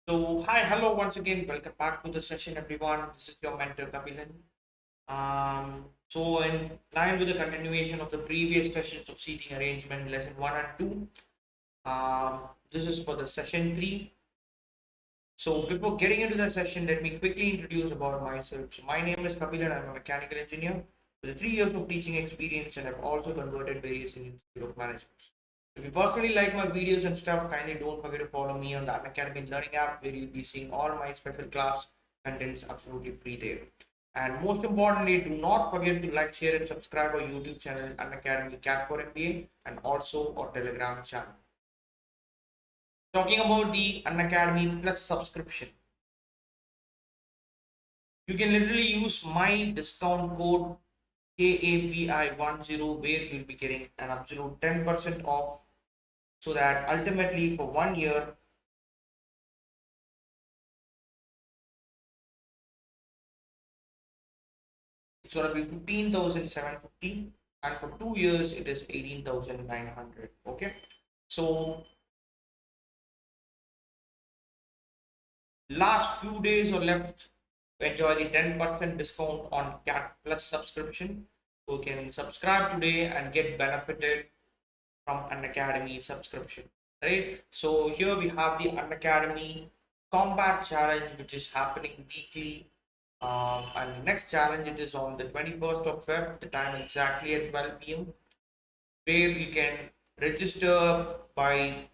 Hello once again. Welcome back to the session, everyone. This is your mentor Kabilan. In line with the continuation of the previous sessions of seating arrangement, lesson one and two, this is for the session three. So, before getting into the session, let me quickly introduce about myself. So, my name is Kabilan. I'm a mechanical engineer with 3 years of teaching experience, and I've also converted various in Institute of Management. If you personally like my videos and stuff, kindly don't forget to follow me on the Unacademy Learning app, where you'll be seeing all my special class contents absolutely free there. And most importantly, do not forget to like, share, and subscribe our YouTube channel, Unacademy CAT4MBA, and also our Telegram channel. Talking about the Unacademy Plus subscription, you can literally use my discount code KAPI10, where you'll be getting an absolute 10% off, so that ultimately for 1 year it's going to be 15,750, and for 2 years it is 18,900. Okay, so last few days are left to enjoy the 10% discount on CAT Plus subscription. So you can subscribe today and get benefited from Unacademy subscription, right? So here we have the Unacademy Combat Challenge, which is happening weekly. And the next challenge, it is on the 21st of Feb, the time exactly at 12 p.m., where you can register by,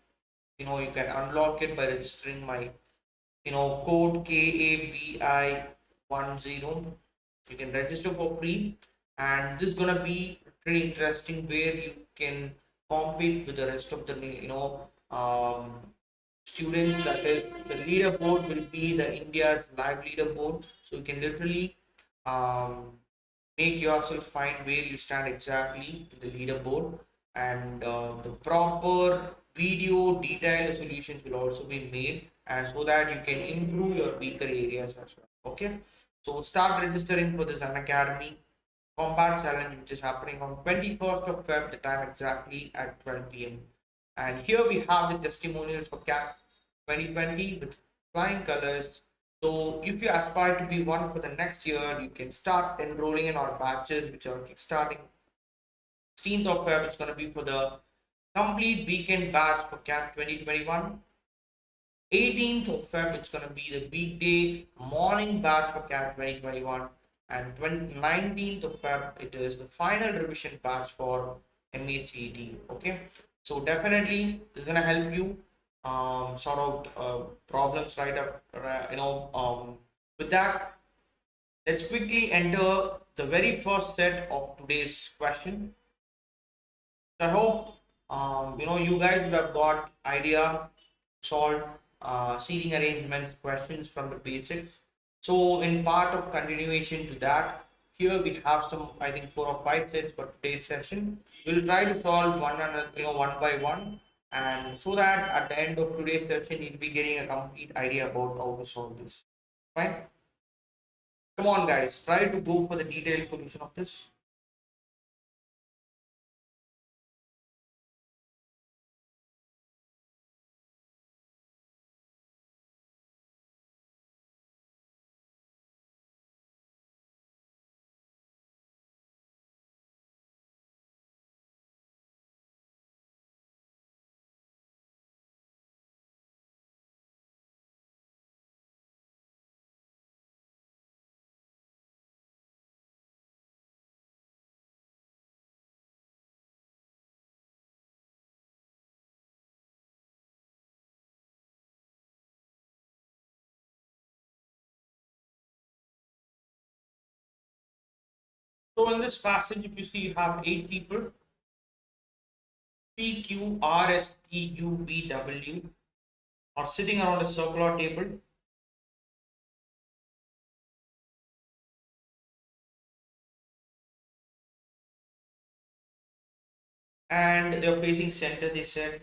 you can unlock it by registering my, code KABI10. You can register for free, and this is gonna be pretty interesting, where you can compete with the rest of the, students. That is, the leaderboard will be the India's live leaderboard, so you can literally um, make yourself find where you stand exactly to the leaderboard, and the proper video detailed solutions will also be made, and so that you can improve your weaker areas as well. Okay, so start registering for this Unacademy Combat Challenge, which is happening on 21st of Feb, the time exactly at 12 p.m. And here we have the testimonials for CAT 2020 with flying colors. So if you aspire to be one for the next year, you can start enrolling in our batches, which are kickstarting 16th of Feb. It's going to be for the complete weekend batch for CAT 2021. 18th of Feb, it's going to be the weekday morning batch for CAT 2021. And 19th of Feb, it is the final revision batch for MACET. Okay, so definitely this is going to help you sort out problems right up, with that, let's quickly enter the very first set of today's question. So I hope you guys would have got idea solve seating arrangements questions from the basics. So in part of continuation to that, here we have some, I think, 4 or 5 sets for today's session. We'll try to solve one by one, and so that at the end of today's session you'll be getting a complete idea about how to solve this. Fine. Come on, guys, try to go for the detailed solution of this. So in this passage, if you see, you have 8 people: P, Q, R, S, T, U, V, W, are sitting around a circular table, and they're facing center, they said.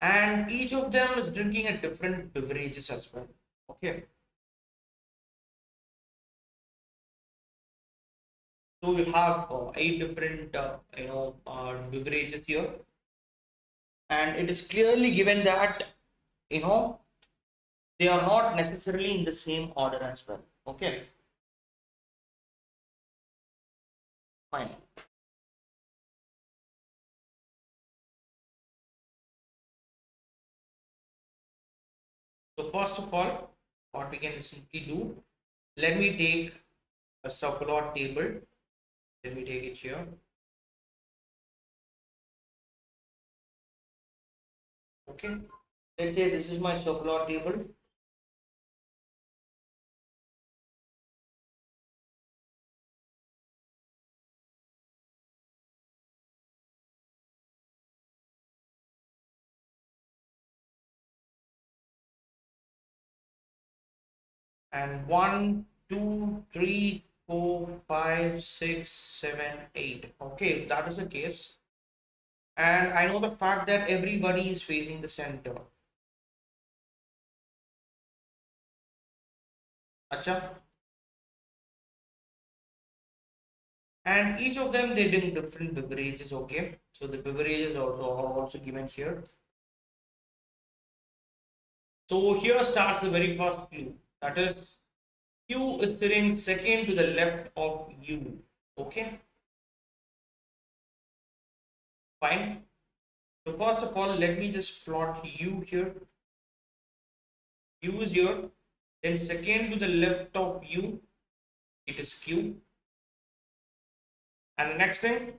and each of them is drinking a different beverages as well. Okay, so we have 8 different beverages here, and it is clearly given that you know they are not necessarily in the same order as well. Okay, fine. So first of all, what we can simply do, let me take a subplot table. Let me take it here. Okay, let's say this is my subplot table. And 1, 2, 3, 4, 5, 6, 7, 8. Okay, if that is the case, and I know the fact that everybody is facing the center. Acha. And each of them they drink different beverages. Okay, so the beverages are also given here. So here starts the very first clue. That is, Q is sitting second to the left of U. Okay, fine. So first of all, let me just plot U here. U is here. Then second to the left of U, it is Q. And the next thing,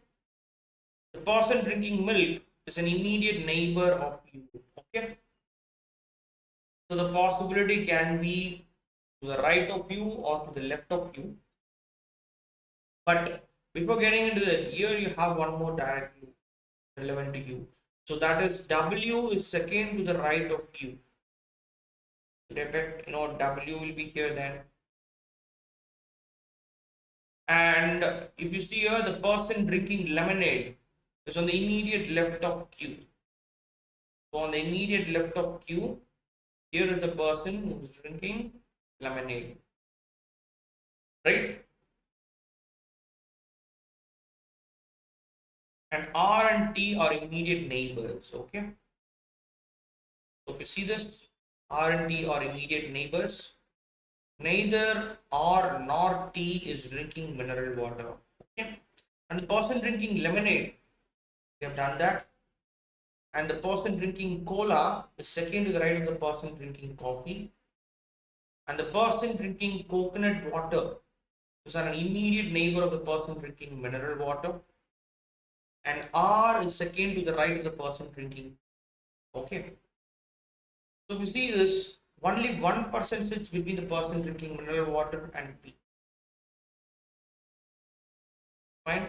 the person drinking milk is an immediate neighbor of U. Okay. So the possibility can be to the right of U or to the left of U. But before getting into that, here you have one more direct clue relevant to U. So that is W is second to the right of U. Repeat, W will be here then. And if you see here, the person drinking lemonade is on the immediate left of Q. So on the immediate left of Q, here is the person who is drinking lemonade, right? And R and T are immediate neighbors, okay? So if you see this, R and T are immediate neighbors. Neither R nor T is drinking mineral water, okay? And the person drinking lemonade, we have done that. And the person drinking cola is second to the right of the person drinking coffee. And the person drinking coconut water is an immediate neighbor of the person drinking mineral water. And R is second to the right of the person drinking. Okay. So if you see this, only one person sits between the person drinking mineral water and P. Fine.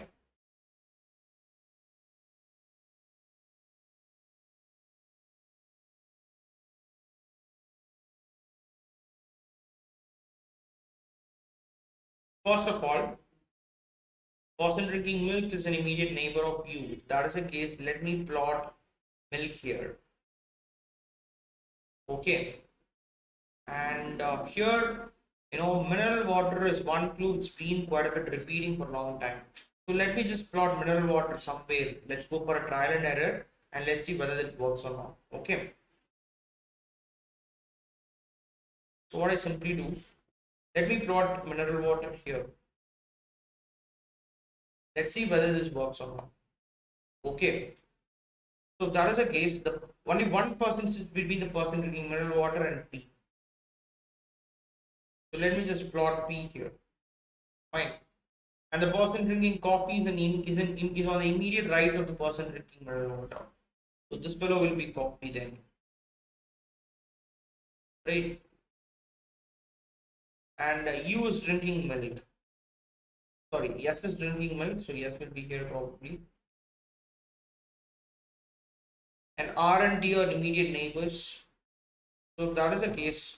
First of all, person drinking milk is an immediate neighbor of U. If that is the case, let me plot milk here. Okay. And here, mineral water is one clue. It's been quite a bit repeating for a long time. So let me just plot mineral water somewhere. Let's go for a trial and error and let's see whether it works or not. Okay. So what I simply do, let me plot mineral water here. Let's see whether this works or not. Okay. So if that is the case, the only one person sits between the person drinking mineral water and P. So let me just plot P here. Fine. And the person drinking coffee is on the immediate right of the person drinking mineral water. So this fellow will be coffee then, right? And U is drinking milk. Sorry, yes is drinking milk, so yes will be here probably. And R and D are immediate neighbors. So if that is the case,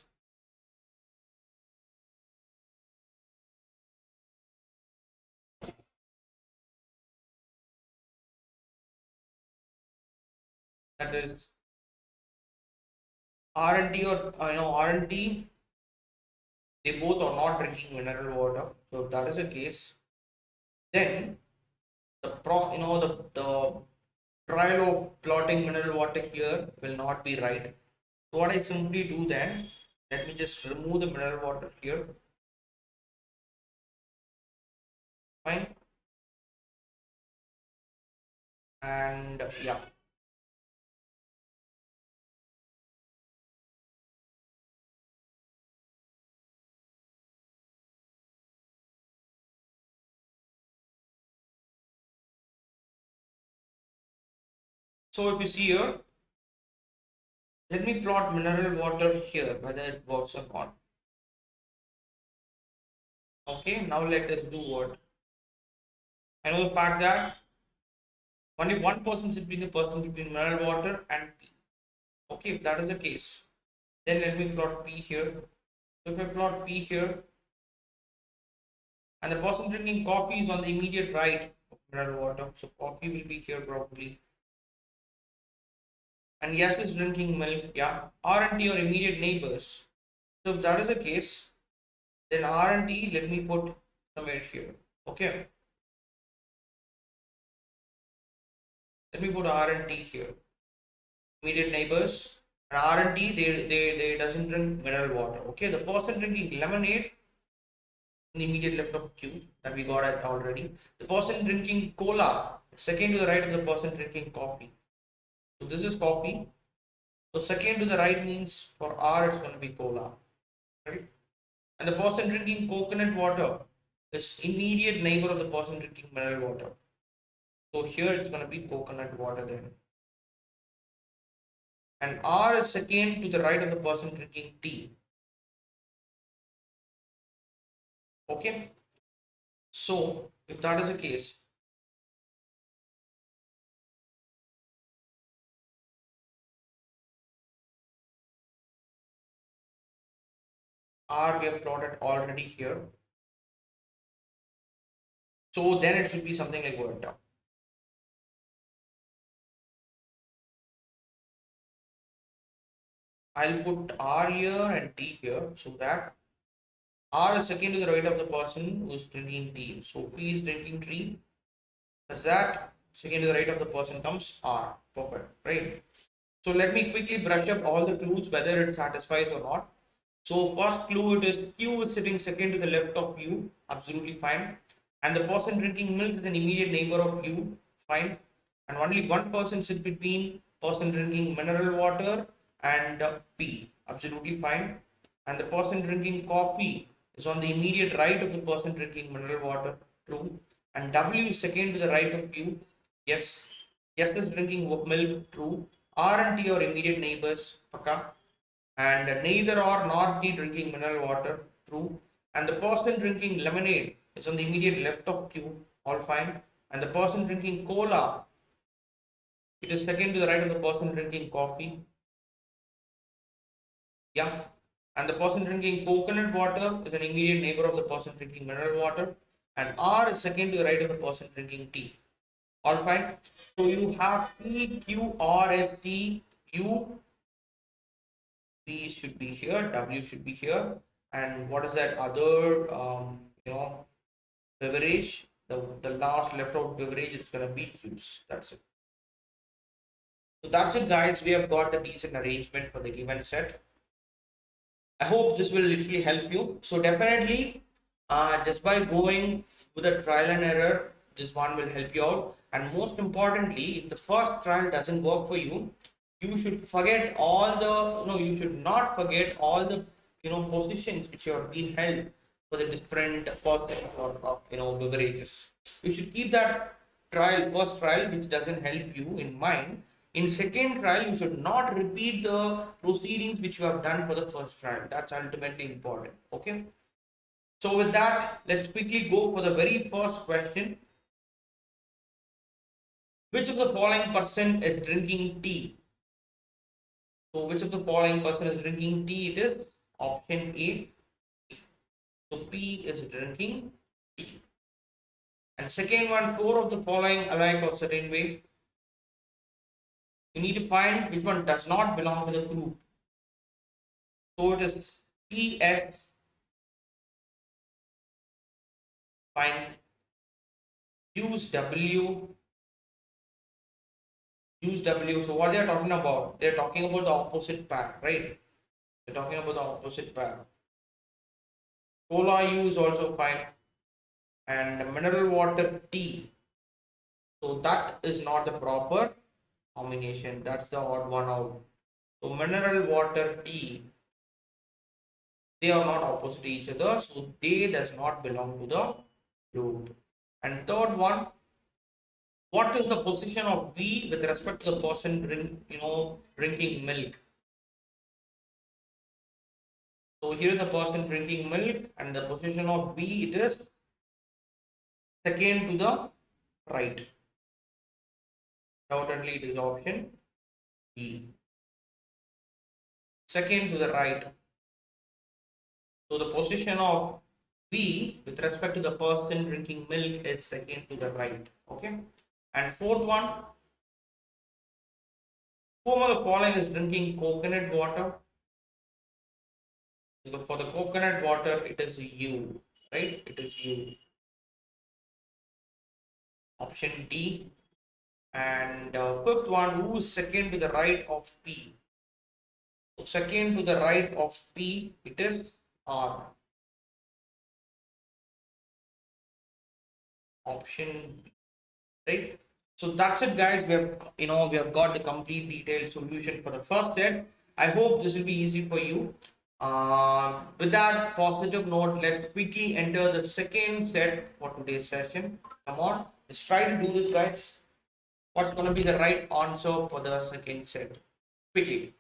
that is R&D or R&D, they both are not drinking mineral water. So if that is the case, then the trial of plotting mineral water here will not be right. So what I simply do then, let me just remove the mineral water here. Fine. And yeah. So if you see here, let me plot mineral water here, whether it works or not. Okay, now let us do what? I know the fact that only one person is between the person between mineral water and P. Okay, if that is the case, then let me plot P here. So if I plot P here, and the person drinking coffee is on the immediate right of mineral water, so coffee will be here probably. And yes is drinking milk, yeah. R&D or immediate neighbors. So if that is the case, then R&D, let me put somewhere here. Okay. Let me put R&D here. Immediate neighbors. And R&D, they doesn't drink mineral water. Okay. The person drinking lemonade in the immediate left of Q, that we got it already. The person drinking cola, second to the right of the person drinking coffee. So this is coffee. So second to the right means for R it's going to be cola. Right? And the person drinking coconut water is immediate neighbor of the person drinking mineral water. So here it's going to be coconut water then. And R is second to the right of the person drinking tea. Okay. So if that is the case, R we have plotted already here. So then it should be something like worked out. I'll put R here and T here so that R is second to the right of the person who is drinking tea. So P is drinking tea. As that second to the right of the person comes R. Perfect. Right. So let me quickly brush up all the clues whether it satisfies or not. So first clue, it is Q is sitting second to the left of U. Absolutely fine. And the person drinking milk is an immediate neighbor of U. Fine. And only one person sits between person drinking mineral water and P. Absolutely fine. And the person drinking coffee is on the immediate right of the person drinking mineral water. True. And W is second to the right of Q. Yes. Yes is drinking milk. True. R and T are immediate neighbors. Paka. And neither are nor T drinking mineral water. True. And the person drinking lemonade is on the immediate left of Q. All fine. And the person drinking cola, it is second to the right of the person drinking coffee. Yeah. And the person drinking coconut water is an immediate neighbor of the person drinking mineral water. And R is second to the right of the person drinking tea. All fine. So you have P, Q, R, S, T, U. P should be here. W should be here. And what is that other, beverage? The last left out beverage is going to be juice. That's it. So that's it, guys. We have got the decent arrangement for the given set. I hope this will literally help you. So definitely, just by going with a trial and error, this one will help you out. And most importantly, if the first trial doesn't work for you, you should forget all the, you should not forget all the, positions which have been held for the different positions or, beverages. You should keep that first trial, which doesn't help you in mind. In second trial, you should not repeat the proceedings which you have done for the first trial. That's ultimately important. Okay. So with that, let's quickly go for the very first question. Which of the following person is drinking tea? So which of the following person is drinking tea? It is option A. So P is drinking tea. And second one, 4 of the following alike or certain way. You need to find which one does not belong to the group. So it is PS, fine, use W. So what they are talking about? They are talking about the opposite pair, right? They're talking about the opposite pair. Cola U is also fine, and mineral water T. So that is not the proper combination. That's the odd one out. So mineral water T, they are not opposite to each other, so they does not belong to the group. And third one, what is the position of V with respect to the person drinking milk? So here is the person drinking milk, and the position of V, it is second to the right. Undoubtedly, it is option E. Second to the right. So the position of V with respect to the person drinking milk is second to the right. Okay. And fourth one, whom of the following is drinking coconut water? So for the coconut water, it is U, right? It is U. Option D. And fifth one, who is second to the right of P? So second to the right of P, it is R. Option B, right? So that's it, guys. We have got the complete detailed solution for the first set. I hope this will be easy for you. With that positive note, let's quickly enter the second set for today's session. Come on, let's try to do this, guys. What's going to be the right answer for the second set? Quickly.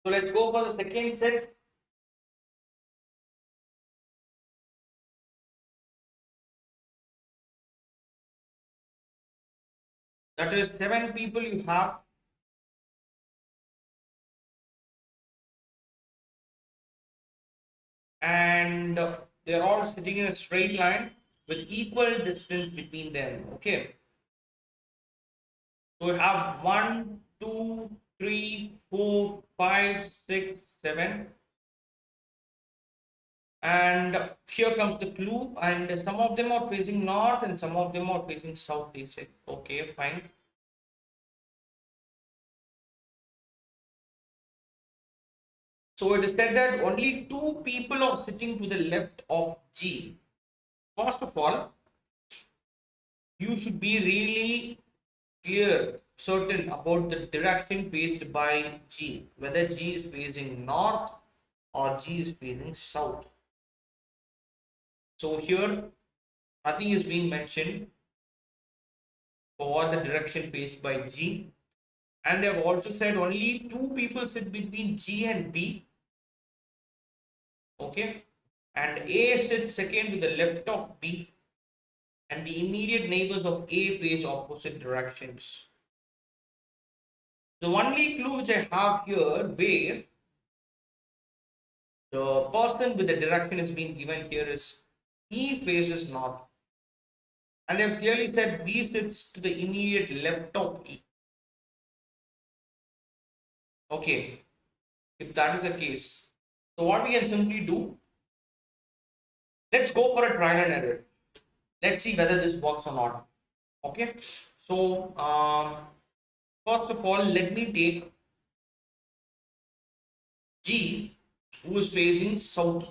So let's go for the second set. That is 7 people you have. And they're all sitting in a straight line with equal distance between them. Okay. So we have 1, 2, 3, 4, 5, 6, 7. And here comes the clue, and some of them are facing north and some of them are facing south, they say. Okay, fine. So it is said that only 2 people are sitting to the left of G. First of all, you should be really clear, certain about the direction faced by G, whether G is facing north or G is facing south. So here nothing is being mentioned for the direction faced by G, and they have also said only 2 people sit between G and B. Okay, and A sits second to the left of B, and the immediate neighbors of A face opposite directions. The only clue which I have here where the person with the direction is being given here is E faces north, and they have clearly said B sits to the immediate left of E. Okay, if that is the case, so what we can simply do, let's go for a trial and error. Let's see whether this works or not. Okay, so first of all, let me take G who is facing south.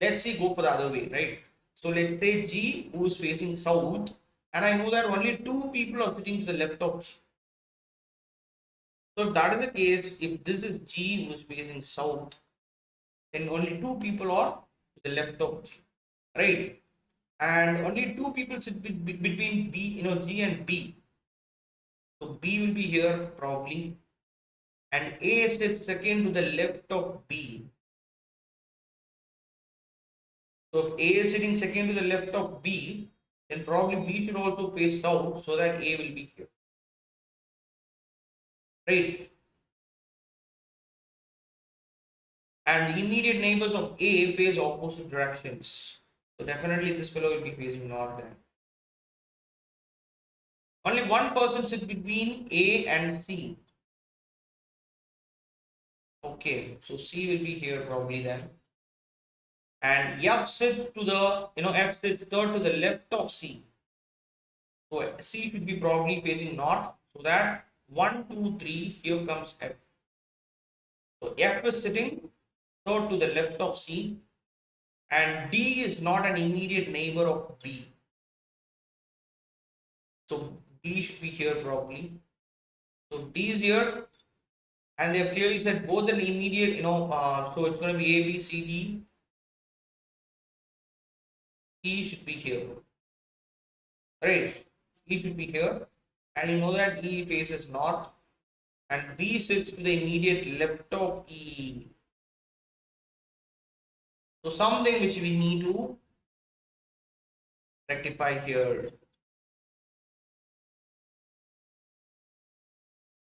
Let's see, go for the other way, right? So let's say G who is facing south, and I know that only 2 people are sitting to the left of G. So if that is the case, if this is G who is facing south, then only 2 people are to the left of G, right? And only 2 people sit between B, G and B. So B will be here probably, and A sits second to the left of B. So if A is sitting second to the left of B, then probably B should also face south so that A will be here, right? And the immediate neighbors of A face opposite directions. So definitely this fellow will be facing north then. Only one person sits between A and C. Okay, so C will be here probably then. And F sits to the, F sits third to the left of C. So C should be probably facing north. So that 1, 2, 3, here comes F. So F is sitting third to the left of C. And D is not an immediate neighbor of B. So D should be here probably. So D is here. And they have clearly said both an immediate, so it's going to be A, B, C, D. E should be here, right? E should be here, and you know that E faces north, and B sits to the immediate left of E. So something which we need to rectify here.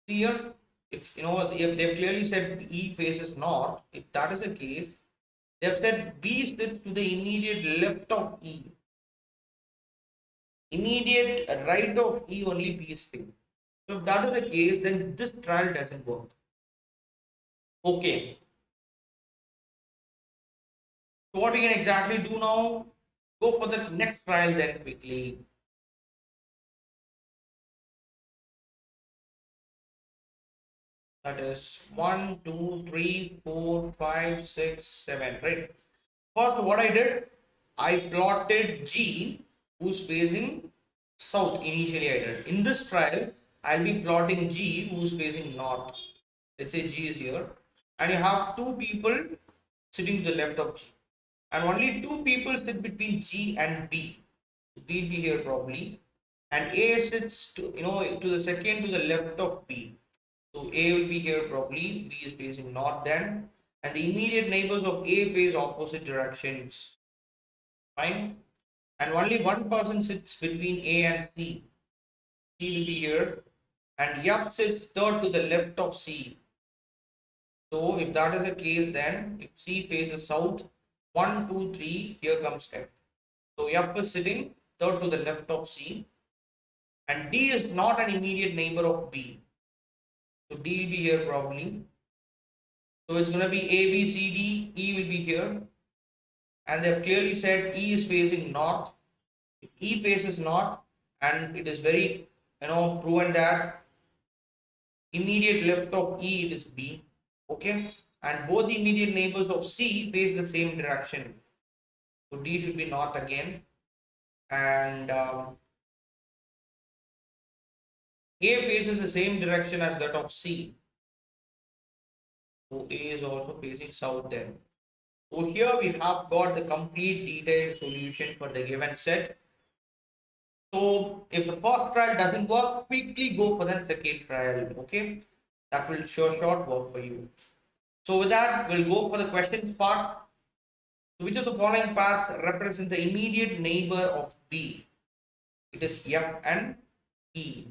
See here, if they've clearly said E faces north, if that is the case, they have said B sits to the immediate left of E. Immediate right of E only B is sitting. So if that is the case, then this trial doesn't work. Okay. So what we can exactly do now? Go for the next trial then quickly. That is 1, 2, 3, 4, 5, 6, 7. Right. First, what I did, I plotted G who's facing south. Initially, I did. In this trial, I'll be plotting G who's facing north. Let's say G is here, and you have 2 people sitting to the left of G, and only 2 people sit between G and B. B will be here probably, and A sits to the second to the left of B. So A will be here probably, B is facing north then, and the immediate neighbors of A face opposite directions. Fine. And only one person sits between A and C. C will be here, and F sits third to the left of C. So if that is the case, then if C faces south, 1, 2, 3, here comes F. So F is sitting third to the left of C, and D is not an immediate neighbor of B. So D will be here probably. So it's going to be A, B, C, D, E will be here. And they have clearly said E is facing north. If E faces north, and it is very, proven that immediate left of E it is B. Okay. And both the immediate neighbors of C face the same direction. So D should be north again. And A faces the same direction as that of C. So A is also facing south then. So here we have got the complete detailed solution for the given set. So if the first trial doesn't work, quickly go for the second trial. Okay, that will sure work for you. So with that, we'll go for the questions part. So which of the following paths represent the immediate neighbor of B? It is F and E,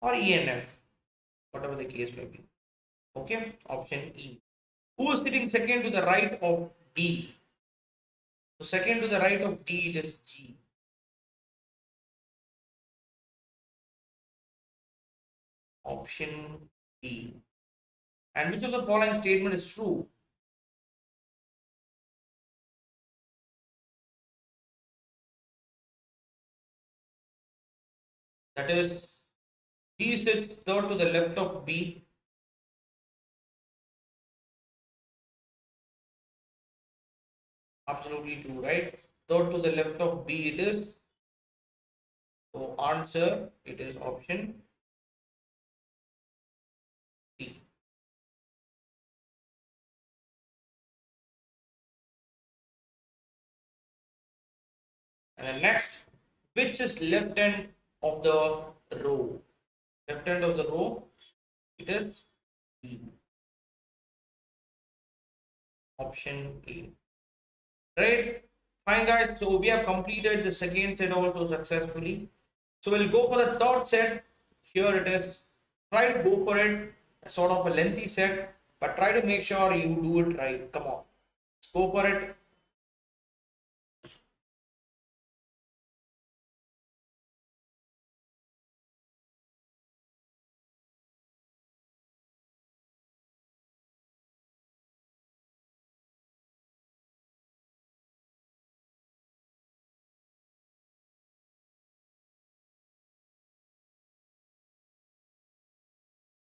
or E and F, whatever the case may be. Okay, option E. Who is sitting second to the right of D? So second to the right of D, it is G. Option D. And which of the following statement is true? That is, D sits third to the left of B. Absolutely true, right? Third to the left of B it is. So answer, it is option C. And then next, which is left end of the row? Left end of the row, it is B. Option A. Right? Fine guys, so we have completed the second set also successfully. So we'll go for the third set. Here it is. Try to go for it. Sort of a lengthy set, but try to make sure you do it right. Come on, let's go for it.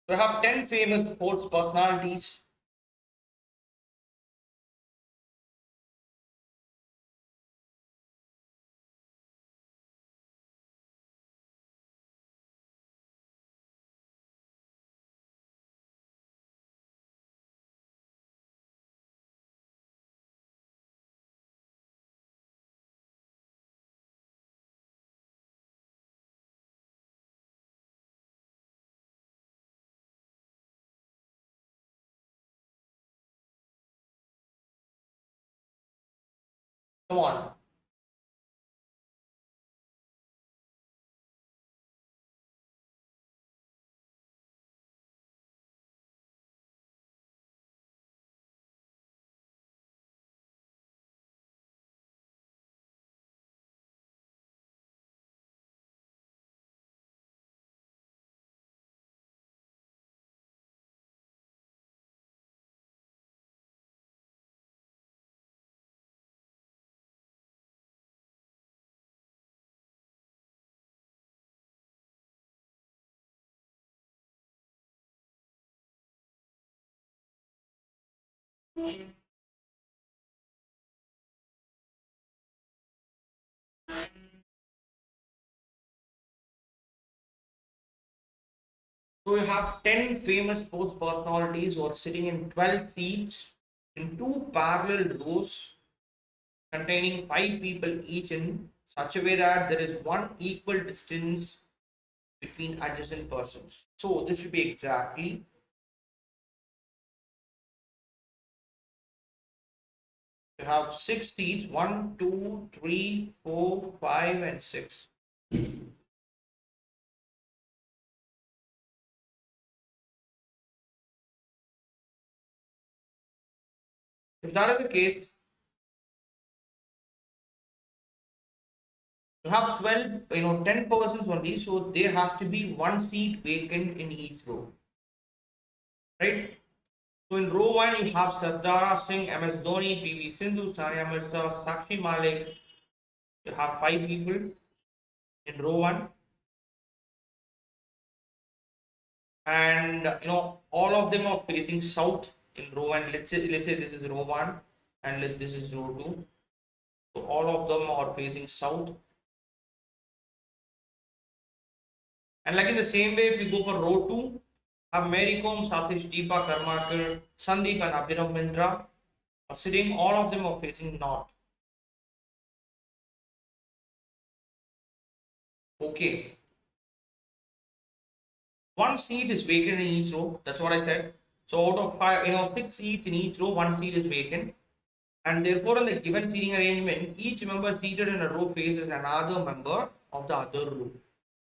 So I have 10 famous sports personalities. Come on. So you have 10 famous sports personalities who are sitting in 12 seats in two parallel rows containing 5 people each in such a way that there is one equal distance between adjacent persons. So this should be exactly, you have 6 seats, 1, 2, 3, 4, 5, and 6. If that is the case, you have 12, 10 persons only, so there has to be 1 seat vacant in each row, right? So in row 1, you have Sardara Singh, MS Dhoni, PV Sindhu, Sania Mirza, Sakshi Malik. You have 5 people in row 1, and all of them are facing south in row 1. Let's say this is row 1 and this is row 2. So all of them are facing south. And like in the same way, if we go for row 2, have Mary Kom, Satish, Deepa Karmakar, Sandeep and Abhinav Mindra are sitting. All of them are facing north. Okay. 1 seat is vacant in each row. That's what I said. So out of 5, 6 seats in each row, 1 seat is vacant. And therefore, in the given seating arrangement, each member seated in a row faces another member of the other row.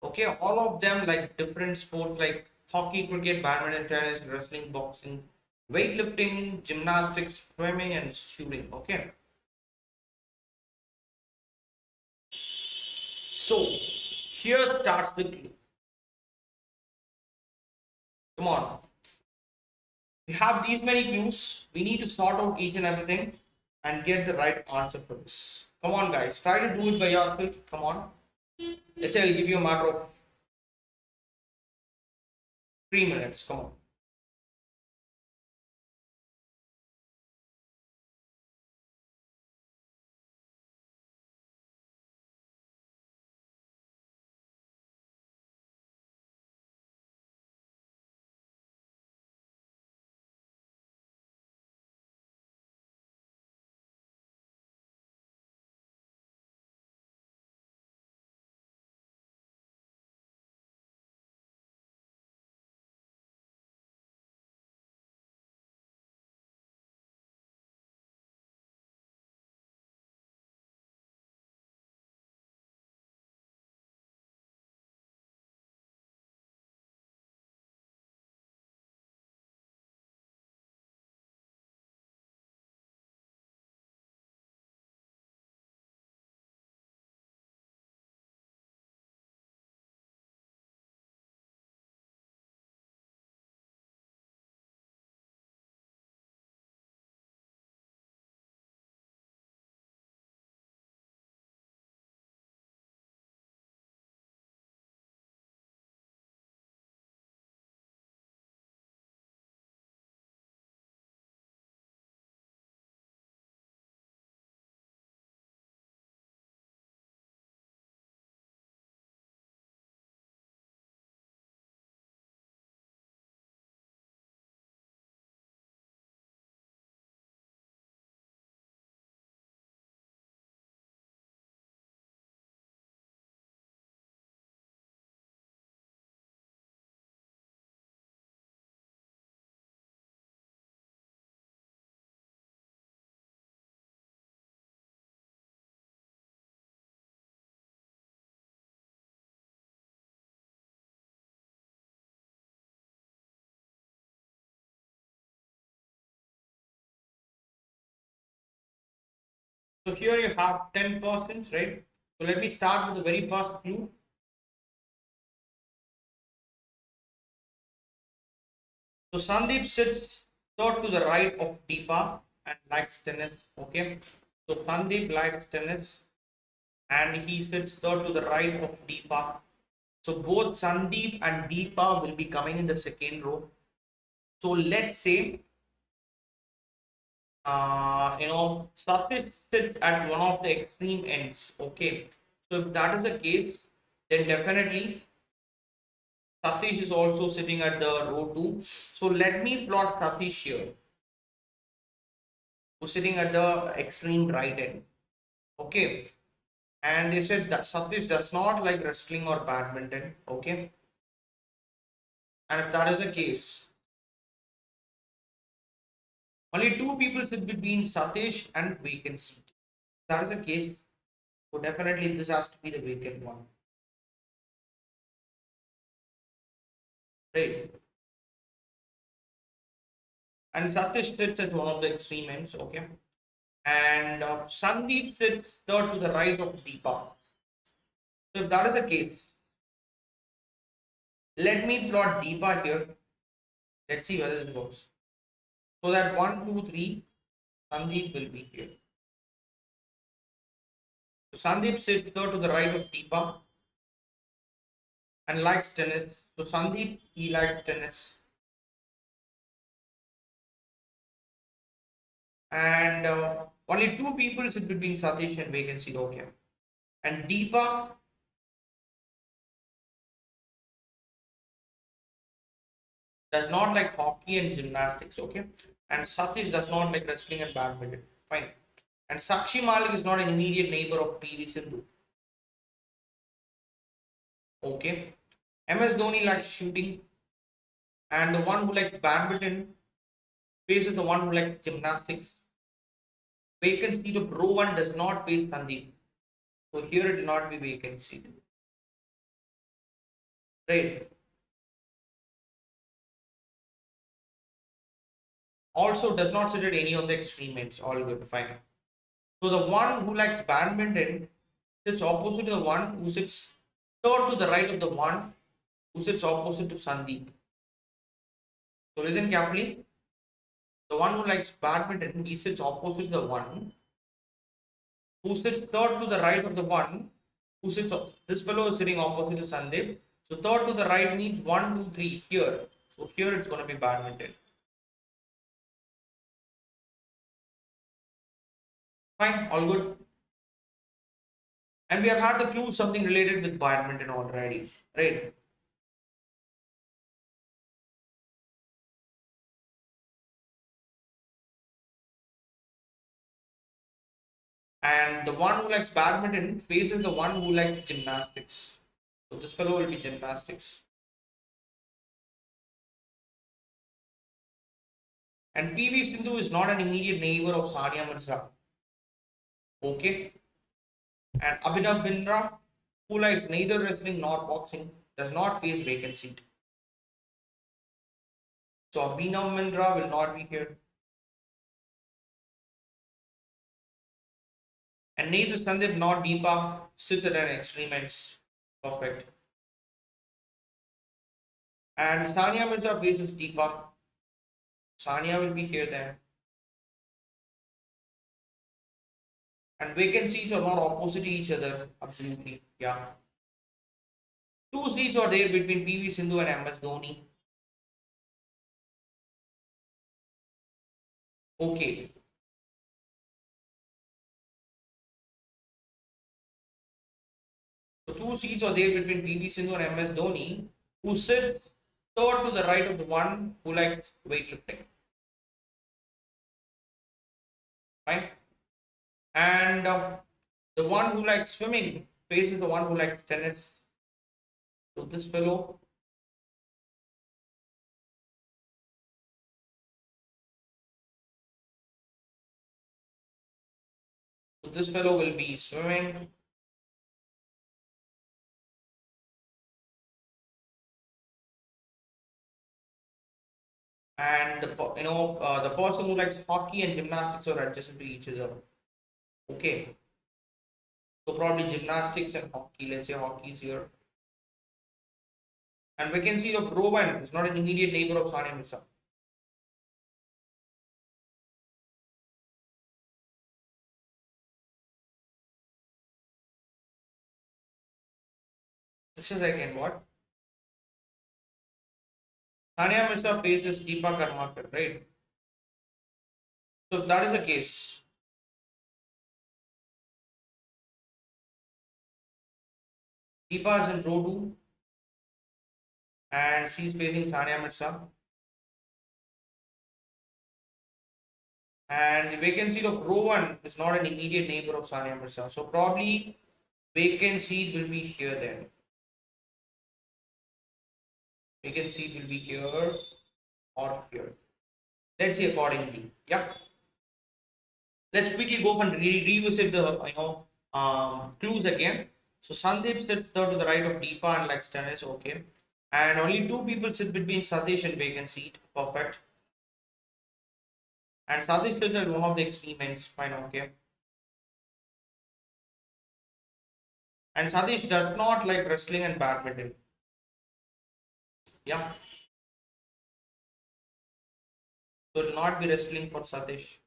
Okay, all of them like different sports like hockey, cricket, badminton, tennis, wrestling, boxing, weightlifting, gymnastics, swimming, and shooting. Okay. So here starts the clue. Come on. We have these many clues. We need to sort out each and everything and get the right answer for this. Come on, guys. Try to do it by yourself. Come on. Let's say I'll give you a matter of 3 minutes. Come on. So here you have 10%, right? So let me start with the very first clue. So Sandeep sits third to the right of Deepa and likes tennis. Okay. So Sandeep likes tennis and he sits third to the right of Deepa. So both Sandeep and Deepa will be coming in the second row. So let's say Satish sits at one of the extreme ends. Okay. So if that is the case, then definitely Satish is also sitting at the row 2. So let me plot Satish here, who's sitting at the extreme right end. Okay. And they said that Satish does not like wrestling or badminton. Okay. And if that is the case, only two people sit between Satish and vacant seat. If that is the case, so definitely this has to be the vacant one. Right. And Satish sits as one of the extreme ends, okay? And Sandeep sits third to the right of Deepa. So if that is the case, let me plot Deepa here. Let's see whether this works. So that 1, 2, 3, Sandeep will be here. So Sandeep sits third to the right of Deepa and likes tennis. So Sandeep, he likes tennis. And only two people sit between Satish and vacancy, okay. And Deepa does not like hockey and gymnastics, okay. And Satish does not like wrestling and badminton, fine. And Sakshi Malik is not an immediate neighbor of PV Sindhu, okay. MS Dhoni likes shooting, and the one who likes badminton faces the one who likes gymnastics. Vacant seat of row 1 does not face Sandeep, so here it will not be vacant seat, right. Also does not sit at any of the extreme ends, all good, fine. So the one who likes badminton sits opposite to the one who sits third to the right of the one who sits opposite to Sandeep. So listen carefully. The one who likes badminton, he sits opposite to the one who sits third to the right of the one who sits. This fellow is sitting opposite to Sandeep. So third to the right means 1, 2, 3 here. So here it's going to be badminton. Fine, all good. And we have had the clue something related with badminton already, right? And the one who likes badminton faces the one who likes gymnastics. So this fellow will be gymnastics. And PV Sindhu is not an immediate neighbor of Sania Mirza. Okay. And Abhinav Bindra, who likes neither wrestling nor boxing, does not face vacant seat. So Abhinav Bindra will not be here. And neither Sandeep nor Deepa sits at an extreme ends. Perfect. And Sania Mirza faces Deepa. Sania will be here then. And vacant seats are not opposite to each other. Absolutely. Yeah. Two seats are there between PV Sindhu and MS Dhoni. Okay. So two seats are there between PV Sindhu and MS Dhoni, who sits third to the right of the one who likes weightlifting. Fine. And the one who likes swimming faces the one who likes tennis. So this fellow will be swimming. And the person who likes hockey and gymnastics are adjacent to each other. Okay. So probably gymnastics and hockey. Let's say hockey is here. And vacancy of row 1 is not an immediate neighbor of Sania Mirza. This is again what? Sania Mirza faces Deepa Karmakar, right? So if that is the case, Deepa is in row 2 and she's facing Sania Mirza. And the vacancy of row 1 is not an immediate neighbor of Sania Mirza. So probably vacant seat will be here then. Vacancy will be here or here. Let's see accordingly. Yeah. Let's quickly go and revisit the clues again. So Sandeep sits third to the right of Deepa and likes tennis. Okay. And only two people sit between Satish and vacant seat. Perfect. And Satish sits at one of the extreme ends. Fine. Okay. And Satish does not like wrestling and badminton. Yeah. So it will not be wrestling for Satish.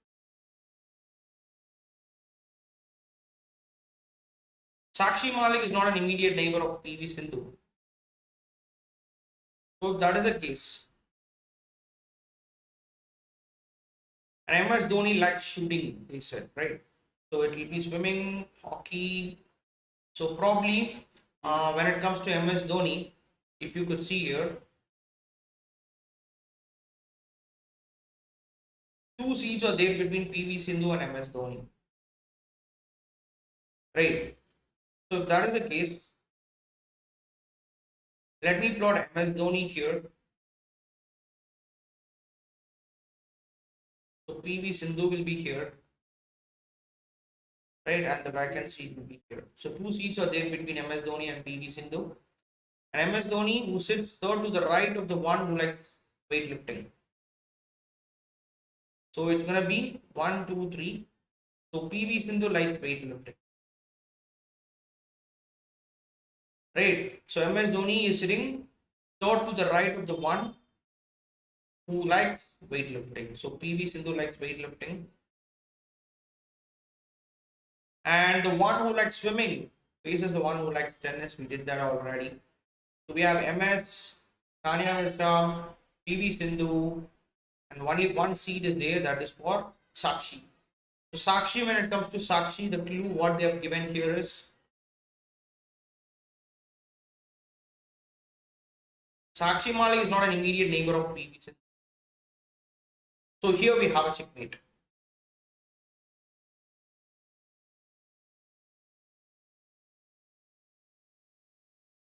Sakshi Malik is not an immediate neighbor of PV Sindhu. So if that is the case, and MS Dhoni likes shooting, he said, right? So it will be swimming, hockey. So probably when it comes to MS Dhoni, if you could see here, two seats are there between PV Sindhu and MS Dhoni, right? So if that is the case, let me plot MS Dhoni here. So PV Sindhu will be here, right? And the vacant seat will be here. So two seats are there between MS Dhoni and PV Sindhu. And MS Dhoni, who sits third to the right of the one who likes weightlifting. So it's gonna be 1, 2, 3. So PV Sindhu likes weightlifting. Right. So MS Dhoni is sitting third to the right of the one who likes weightlifting. So PV Sindhu likes weightlifting. And the one who likes swimming faces the one who likes tennis. We did that already. So we have MS, Tanya Mishra, PV Sindhu, and only one seat is there, that is for Sakshi. So Sakshi, when it comes to Sakshi, the clue what they have given here is Sakshi Malik is not an immediate neighbor of PV Sindhu. So here we have a checkmate.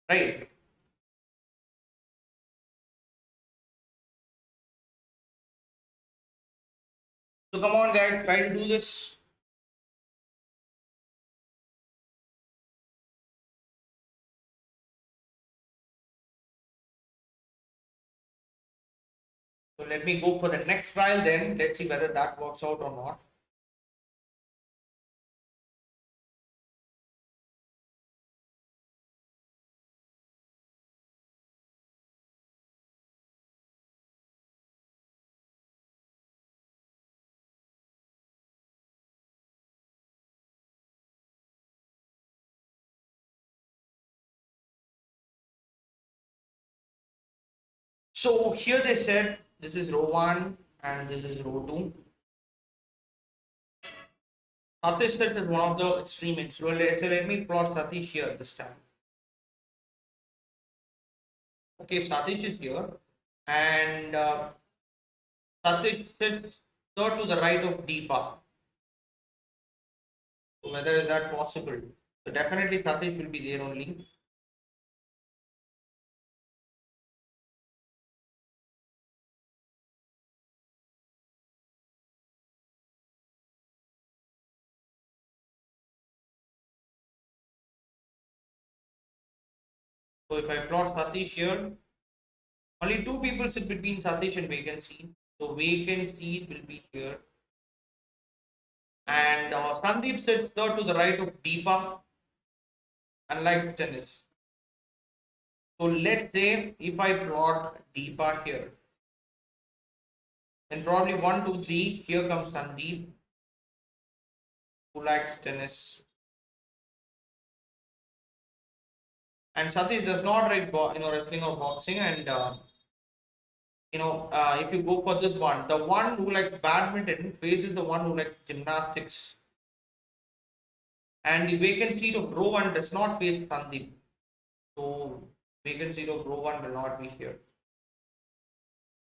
Right. So come on guys, try to do this. So let me go for the next trial then. Let's see whether that works out or not. So here they said this is row 1 and this is row 2. Satish sets is one of the extreme ends. So let me plot Satish here this time. Okay, Satish is here and Satish sits third to the right of Deepa. So whether is that possible? So definitely Satish will be there only. So if I plot Satish here, only two people sit between Satish and vacant seat. So vacant seat will be here. And Sandeep sits third to the right of Deepa and likes tennis. So let's say if I plot Deepa here, then probably 1, 2, 3, here comes Sandeep who likes tennis. And Satish does not like wrestling or boxing. And if you go for this one, the one who likes badminton faces the one who likes gymnastics. And the vacant seat of row 1 does not face Sandeep. So vacant seat of row 1 will not be here.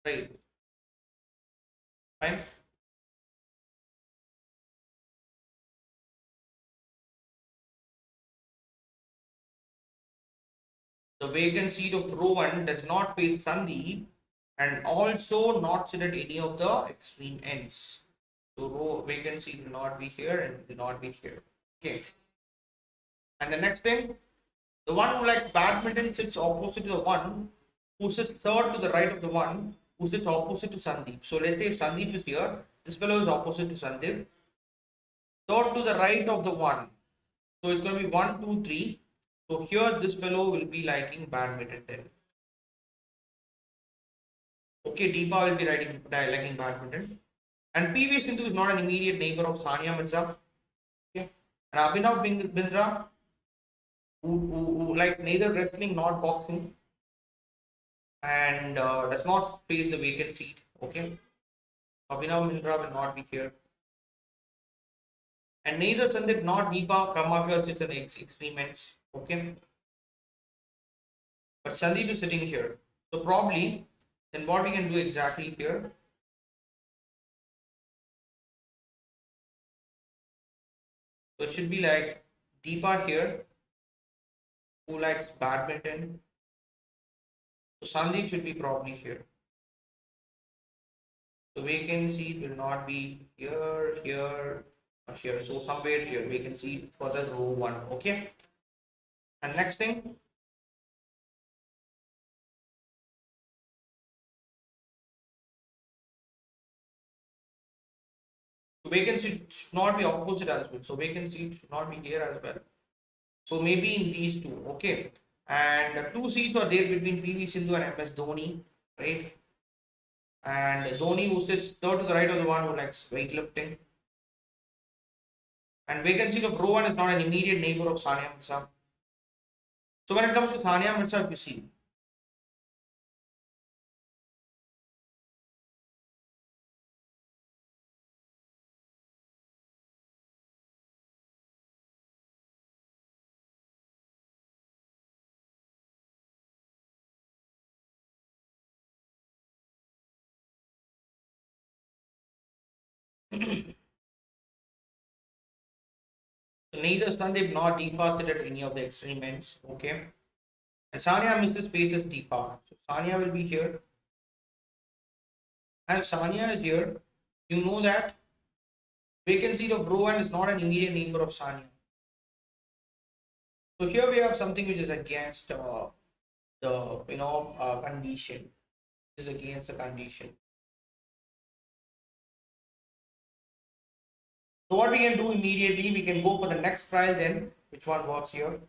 Right. Fine. the vacant seat of row 1 does not face Sandeep and also not sit at any of the extreme ends. So row vacant seat will not be here and will not be here. Okay. And the next thing, the one who likes badminton sits opposite to the one who sits third to the right of the one who sits opposite to Sandeep. So let's say if Sandeep is here, this fellow is opposite to Sandeep. Third to the right of the one. So it's going to be 1, 2, 3. So here this fellow will be liking badminton then. Okay, Deepa will be liking badminton. And PV Sindhu is not an immediate neighbor of Sania Mirza. Okay. And Abhinav Bindra, who likes neither wrestling nor boxing and does not face the vacant seat. Okay. Abhinav Bindra will not be here. And neither Sandeep nor Deepa come up here sits in the extreme ends. Okay. But Sandeep is sitting here. So probably then what we can do exactly here. So it should be like Deepa here, who likes badminton. So Sandeep should be probably here. So vacant seat will not be here, here, or here. So somewhere here, vacant seat for the row 1. Okay. And next thing. So vacant seat should not be opposite as well. So vacant seat should not be here as well. So maybe in these two. Okay. And 2 seats are there between PV Sindhu and MS Dhoni, right? And Dhoni, who sits third to the right of the one who likes weightlifting. And vacant seat of row 1 is not an immediate neighbor of Sania Mirza. So when it comes to Sania Mirza, if you see, so neither Sandeep nor Deepa sit at any of the extreme ends. Okay. And Sania misses faces Deepa. So Sania will be here. And Sania is here. You know that vacant seat of row 1 is not an immediate neighbor of Sania. So here we have something which is against the condition. This is against the condition. So what we can do immediately, we can go for the next trial then. Which one works here?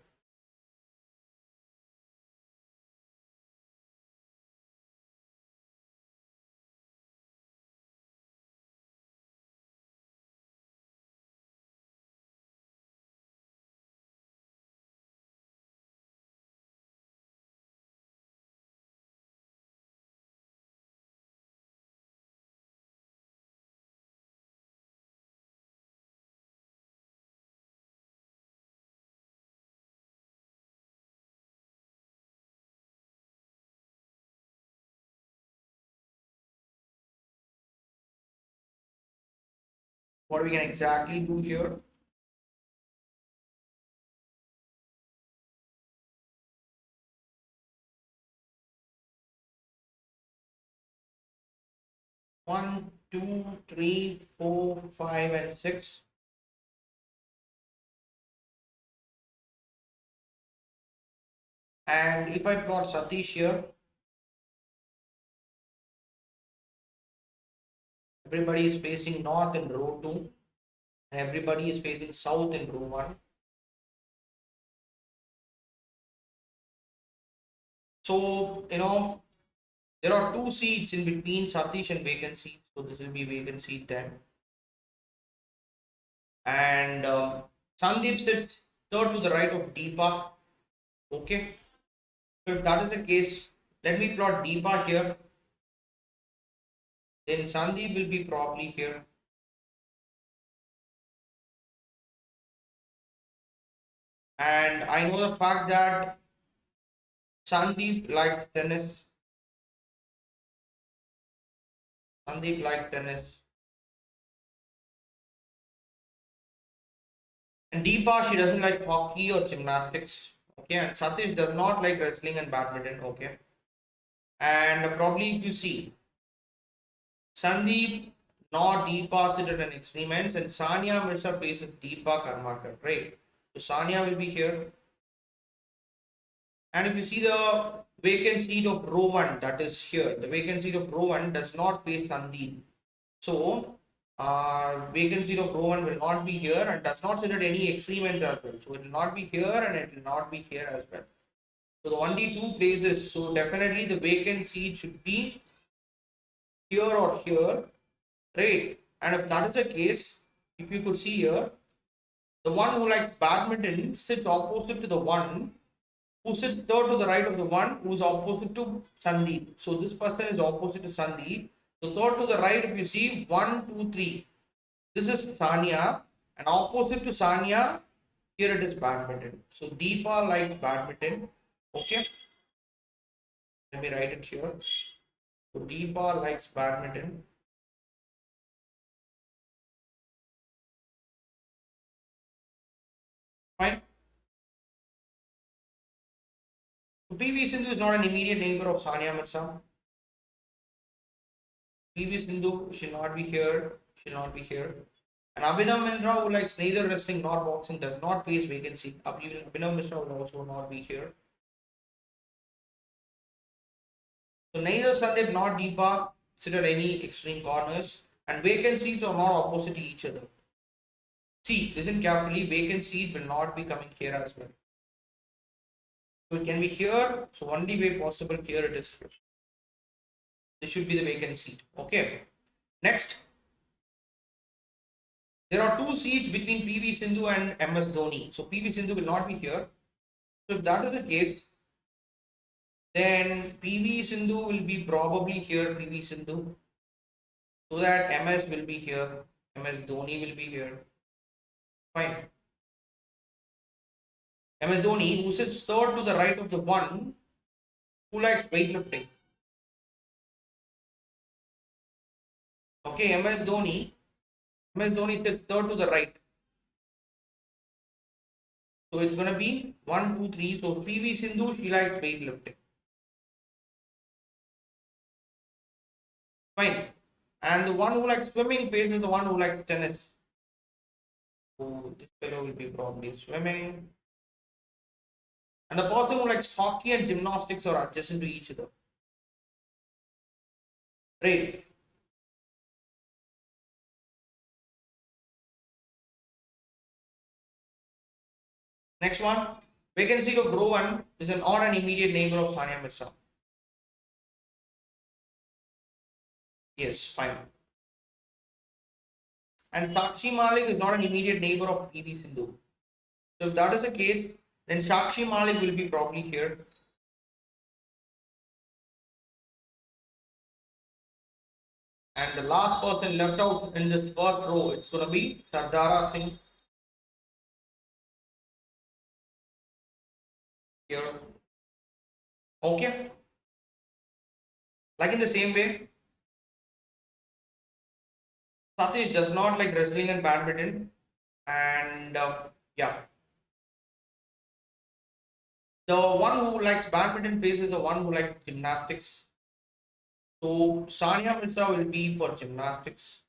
What we can exactly do here? One, two, three, 4, 5, and 6. And if I plot Satish here, everybody is facing north in row 2, and everybody is facing south in row 1. So, there are 2 seats in between Satish and vacant seats. So this will be vacant seat then. And Sandeep sits third to the right of Deepa. Okay. So if that is the case, let me plot Deepa here. Then Sandeep will be probably here. And I know the fact that Sandeep likes tennis. Sandeep likes tennis. And Deepa, she doesn't like hockey or gymnastics. Okay, and Satish does not like wrestling and badminton. Okay, and probably if you see Sandeep not Deepa sit at experiments, and Sanya Mirza faces Deepa Karmakar, right? So Sanya will be here. And if you see the vacant seat of row 1, that is here, the vacant seat of row 1 does not face Sandeep. So, vacant seat of row 1 will not be here and does not sit at any experiments as well. So, it will not be here and it will not be here as well. So, the only two places, so definitely the vacant seat should be here or here, right? And if that is the case, if you could see here, the one who likes badminton sits opposite to the one who sits third to the right of the one who is opposite to Sandeep. So this person is opposite to Sandeep. So third to the right, if you see 1, 2, 3, this is Sanya, and opposite to Sanya, here it is badminton. So Deepa likes badminton. Okay, let me write it here. So Deepa likes badminton. Fine. So PV Sindhu is not an immediate neighbor of Sania Mirza. PV Sindhu should not be here, should not be here. And Abhinav Mindra, who likes neither wrestling nor boxing, does not face vacancy. Abhinav Mishra will also not be here. So neither Sandeep nor Deepa sit at any extreme corners, and vacant seats are not opposite to each other. See, listen carefully, vacant seat will not be coming here as well. So it can be here, so only way possible here it is here. This should be the vacant seat. Okay. Next, there are two seats between PV Sindhu and MS Dhoni. So PV Sindhu will not be here. So if that is the case, then PV Sindhu will be probably here, PV Sindhu. So that MS will be here, MS Dhoni will be here. Fine. MS Dhoni, who sits third to the right of the one who likes weightlifting. Okay, MS Dhoni sits third to the right. So it's going to be 1, 2, 3. So PV Sindhu, she likes weightlifting. Fine. And the one who likes swimming faces the one who likes tennis. So this fellow will be probably swimming. And the person who likes hockey and gymnastics are adjacent to each other. Right. Next one, vacancy of row 1 is an odd and immediate neighbor of Sania Mirza. Yes, fine. And Sakshi Malik is not an immediate neighbor of PV Sindhu. So if that is the case, then Sakshi Malik will be probably here. And the last person left out in this first row, it's going to be Sardara Singh. Here. Okay. Like in the same way, Satish does not like wrestling and badminton. And yeah. The one who likes badminton faces the one who likes gymnastics. So Sania Mirza will be for gymnastics.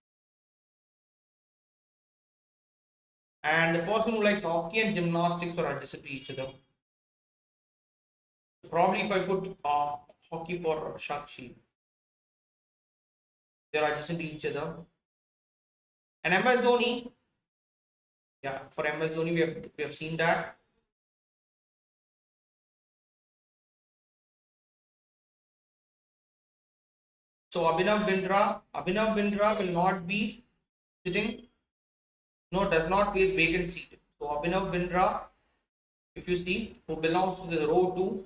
And the person who likes hockey and gymnastics are adjacent to each other. Probably if I put hockey for Sakshi, they are adjacent to each other. And MS Dhoni, yeah, for MS Dhoni we have seen that. So Abhinav Bindra will not be sitting, no, does not face vacant seat. So Abhinav Bindra, if you see, who belongs to the row 2.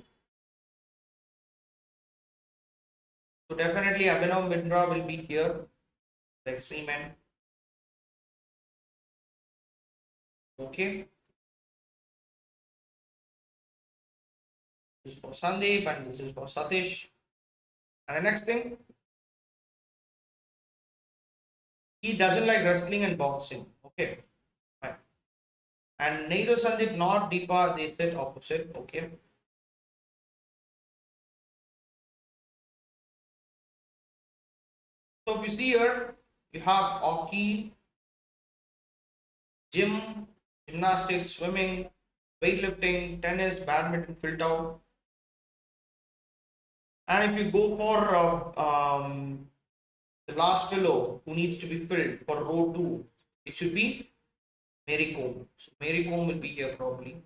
So definitely Abhinav Bindra will be here, the extreme end. Okay. This is for Sandeep and this is for Satish. And the next thing, he doesn't like wrestling and boxing. Okay, fine. And neither Sandeep nor Deepa, they said opposite. Okay. So if you see here, you have hockey, gym, gymnastics, swimming, weightlifting, tennis, badminton, filled out. And if you go for the last fellow who needs to be filled for row 2, it should be Mary Kom. So Mary Kom will be here probably.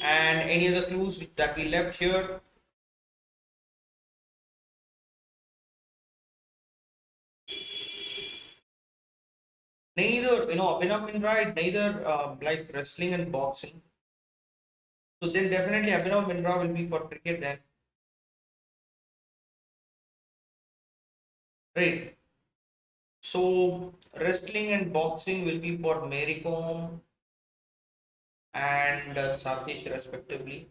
And any other clues that we left here? Neither, Abhinav Mindra neither likes wrestling and boxing. So then definitely Abhinav Mindra will be for cricket then. Right. So wrestling and boxing will be for Mary Kom and Satish respectively.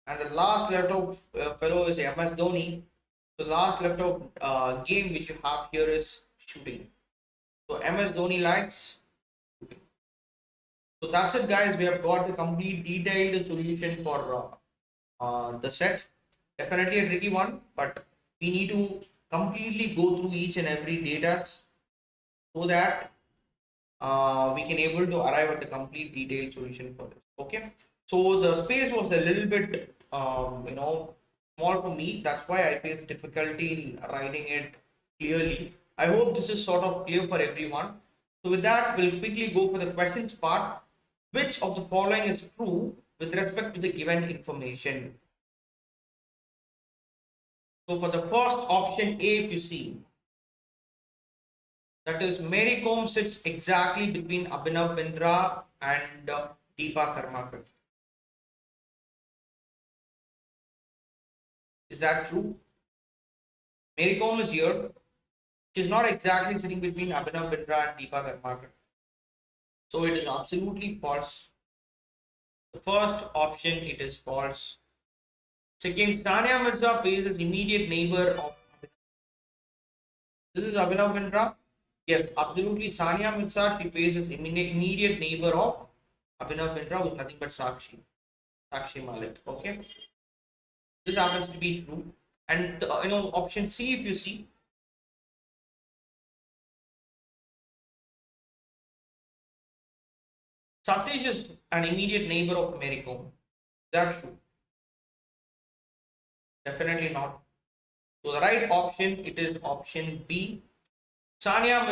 And the last left out fellow is MS Dhoni. The last left out game which you have here is shooting. So MS Dhoni likes shooting. So that's it, guys. We have got the complete detailed solution for the set. Definitely a tricky one, but we need to completely go through each and every data so that we can able to arrive at the complete detailed solution for this. Okay. So the space was a little bit, small for me. That's why I faced difficulty in writing it clearly. I hope this is sort of clear for everyone. So with that, we'll quickly go for the questions part. Which of the following is true with respect to the given information? So for the first option A, if you see, that is Mary Kom sits exactly between Abhinav Bindra and Deepa Karmakar. Is that true? Mary Kom is here. She is not exactly sitting between Abhinav Bindra and Deepa Karmakar. So it is absolutely false. The first option, it is false. Second, Sania Mirza faces immediate neighbor of. This is Abhinav Bindra. Yes, absolutely. Sania Mirza, she faces immediate neighbor of Abhinav Bindra, who is nothing but Sakshi Malik. Okay, this happens to be true. And option C, if you see, Satish is an immediate neighbor of Mary Kom. That's true. Definitely not. So the right option, it is option B. Sania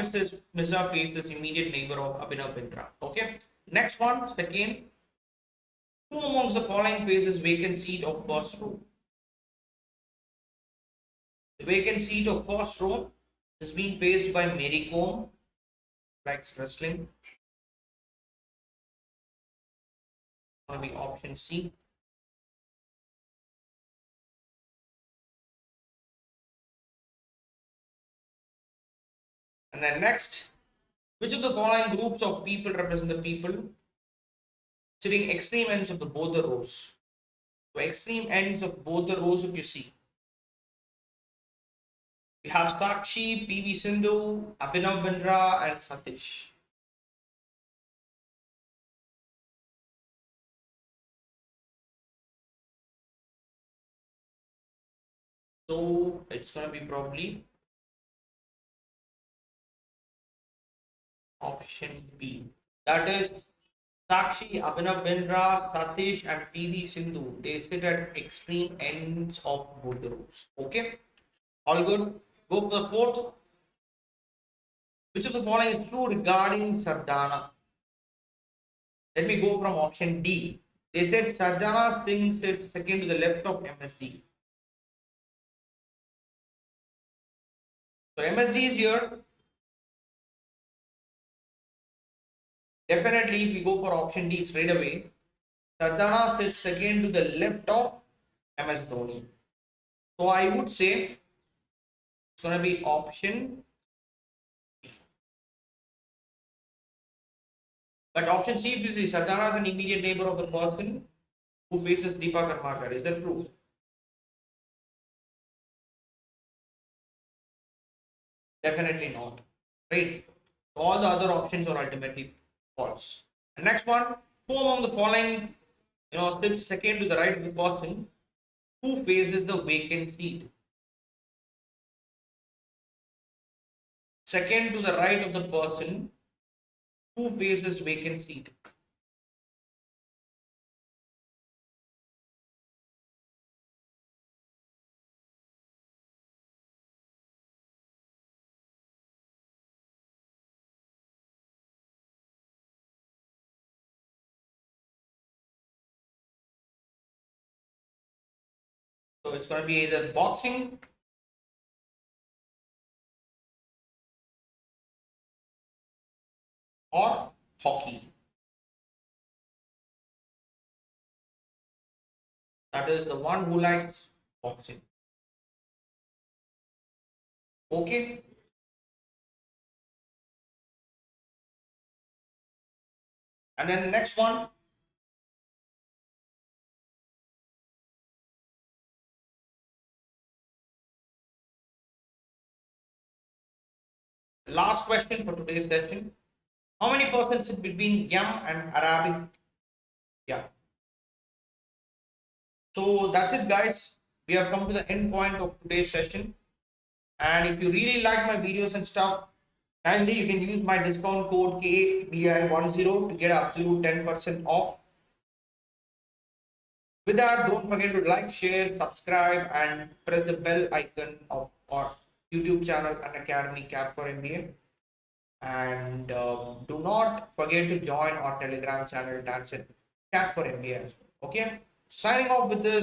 Mirza faces immediate neighbor of Abhinav Bindra. Okay. Next one, second. Who amongst the following faces vacant seat of first row? The vacant seat of first row is being faced by Mary Kom, likes wrestling. Going to be option C. And then next, which of the following groups of people represent the people sitting extreme ends of both the rows? So extreme ends of both the rows, if you see, we have Sakshi, PV Sindhu, Abhinav Bindra, and Satish. So it's going to be probably option B. That is Sakshi, Abhinav Bindra, Satish, and PV Sindhu. They sit at extreme ends of both the rows. Okay, all good. Go for the fourth. Which of the following is true regarding Sardana? Let me go from option D. They said Sardana Singh sits second to the left of MSD. So MSD is here. Definitely, if we go for option D straight away, Sardana sits second to the left of MS Dhoni. So I would say it's going to be option. But option C, if you see, Sardana is an immediate neighbor of the person who faces Deepa Karmakar. Is that true? Definitely not. Right? All the other options are ultimately false. And next one, who among the following, sits second to the right of the person who faces the vacant seat? Second to the right of the person who faces vacant seat. So it's going to be either boxing or hockey. That is the one who likes boxing. Okay. And then the next one, last question for today's session. How many percent sit between Yam and Arabic? Yeah. So that's it, guys. We have come to the end point of today's session. And if you really like my videos and stuff, kindly you can use my discount code KBI10 to get absolute 10% off. With that, don't forget to like, share, subscribe, and press the bell icon of our YouTube channel Unacademy CAT4MBA. And do not forget to join our Telegram channel, that's it, CAT4MBA as well. Okay, signing off with this.